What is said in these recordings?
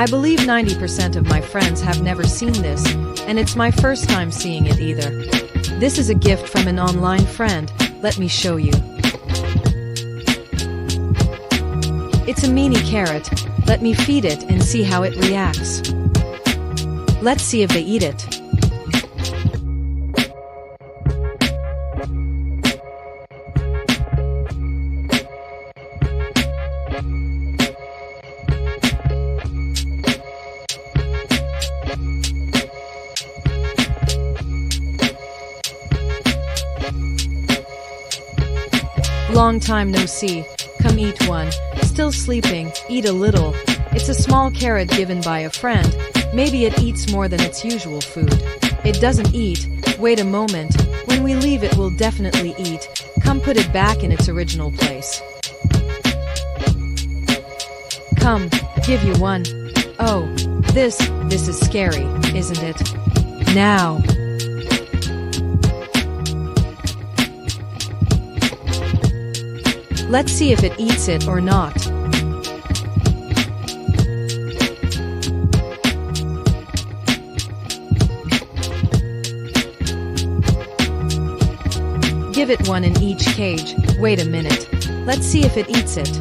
I believe 90% of my friends have never seen this, and it's my first time seeing it either. This is a gift from an online friend. Let me show you. It's a mini carrot. Let me feed it and see how it reacts. Let's see if they eat it. Long time no see. Come eat one. Still sleeping, eat a little. It's a small carrot given by a friend. Maybe it eats more than its usual food. It doesn't eat. Wait a moment. When we leave it will definitely eat. Come put it back in its original place. Come, give you one. Oh, this is scary, isn't it? Now. Let's see if it eats it or not. Give it one in each cage. Wait a minute. Let's see if it eats it.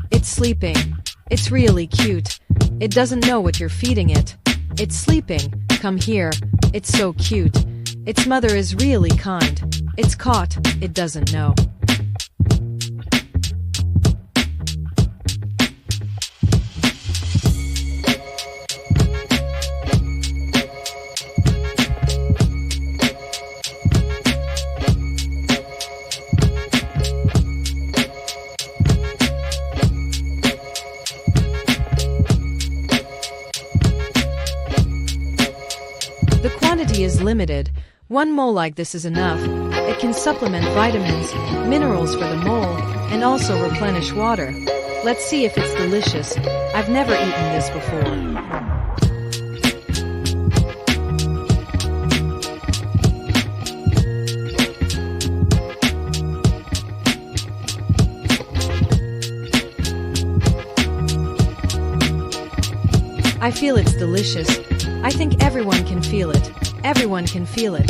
It's sleeping. It's really cute. It doesn't know what you're feeding it. It's sleeping. Come here. It's so cute. Its mother is really kind. It's caught. It doesn't know. The quantity is limited. One mole like this is enough. It can supplement vitamins, minerals for the mole, and also replenish water. Let's see if it's delicious. I've never eaten this before. I feel it's delicious. I think everyone can feel it. Everyone can feel it.